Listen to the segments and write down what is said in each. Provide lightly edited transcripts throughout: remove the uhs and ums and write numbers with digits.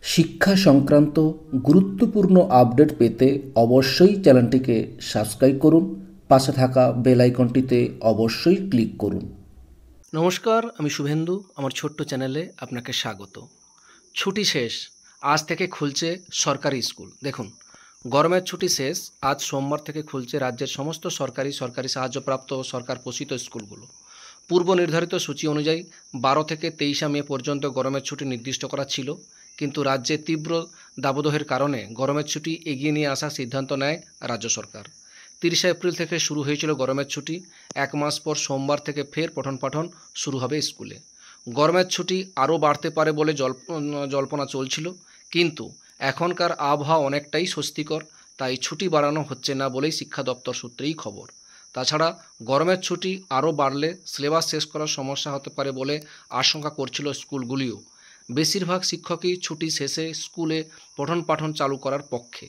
শিক্ষা সংক্রান্ত গুরুত্বপূর্ণ আপডেট পেতে অবশ্যই চ্যানেলটিকে সাবস্ক্রাইব করুন। পাশে থাকা বেল আইকনটিতে অবশ্যই ক্লিক করুন। নমস্কার, আমি শুভেন্দু। আমার ছোট্ট চ্যানেলে আপনাকে স্বাগত। ছুটি শেষ, আজ থেকে খুলছে সরকারি স্কুল। দেখুন, গরমের ছুটি শেষ, আজ সোমবার থেকে খুলছে রাজ্যের সমস্ত সরকারি সাহায্যপ্রাপ্ত ও সরকার পোষিত স্কুলগুলো। পূর্ব নির্ধারিত সূচি অনুযায়ী 12 থেকে 23 মে পর্যন্ত গরমের ছুটি নির্দিষ্ট করা ছিল, কিন্তু রাজ্যে তীব্র দাবদাহের কারণে গরমের ছুটি এগিয়ে নিয়ে আসার সিদ্ধান্ত নেয় রাজ্য সরকার। 30 এপ্রিল থেকে শুরু হয়েছিল গরমের ছুটি। এক মাস পর সোমবার থেকে ফের পঠন পাঠন শুরু হবে স্কুলে। গরমের ছুটি আরও বাড়তে পারে বলে জল্পনা চলছিল, কিন্তু এখনকার আবহাওয়া অনেকটাই স্বস্তিকর, তাই ছুটি বাড়ানো হচ্ছে না বলেই শিক্ষা দপ্তর সূত্রেই খবর। তাছাড়া গরমের ছুটি আরও বাড়লে সিলেবাস শেষ করার সমস্যা হতে পারে বলে আশঙ্কা করছিল স্কুলগুলিও। বেশিরভাগ শিক্ষকই ছুটি শেষে স্কুলে পঠন পাঠন চালু করার পক্ষে।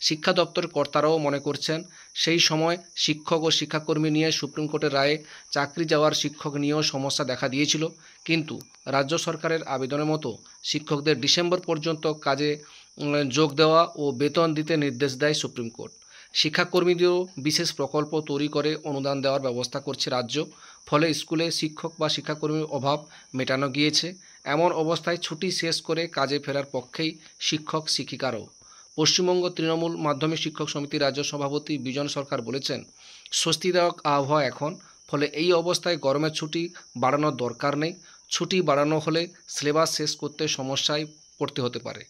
শিক্ষা দপ্তরের কর্তারাও মনে করছেন, সেই সময় শিক্ষক ও শিক্ষাকর্মী নিয়ে সুপ্রিম কোর্টের রায়ে চাকরি যাওয়ার শিক্ষক নিয়েও সমস্যা দেখা দিয়েছিল, কিন্তু রাজ্য সরকারের আবেদনের মতো শিক্ষকদের ডিসেম্বর পর্যন্ত কাজে যোগ দেওয়া ও বেতন দিতে নির্দেশ দেয় সুপ্রিম কোর্ট। শিক্ষাকর্মীদেরও বিশেষ প্রকল্প তৈরি করে অনুদান দেওয়ার ব্যবস্থা করছে রাজ্য। ফলে স্কুলে শিক্ষক বা শিক্ষাকর্মীর অভাব মেটানো গিয়েছে। এমন অবস্থায় ছুটি শেষ করে কাজে ফেরার পক্ষেই শিক্ষক শিক্ষিকারাও। পশ্চিমবঙ্গ তৃণমূল মাধ্যমিক শিক্ষক সমিতির রাজ্য সভাপতি বিজন সরকার বলেছেন, স্বস্তিদায়ক আবহাওয়া এখন, ফলে এই অবস্থায় গরমের ছুটি বাড়ানোর দরকার নেই। ছুটি বাড়ানো হলে সিলেবাস শেষ করতে সমস্যায় পড়তে হতে পারে।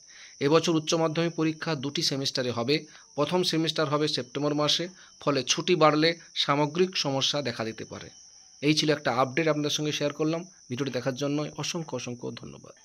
এবছর উচ্চ মাধ্যমিক পরীক্ষা 2টি সেমিস্টারে হবে। প্রথম সেমিস্টার হবে সেপ্টেম্বর মাসে, ফলে ছুটি বাড়লে সামগ্রিক সমস্যা দেখা দিতে পারে। এই ছিল একটা আপডেট আপনাদের সঙ্গে শেয়ার করলাম। ভিডিওটি দেখার জন্য অসংখ্য ধন্যবাদ।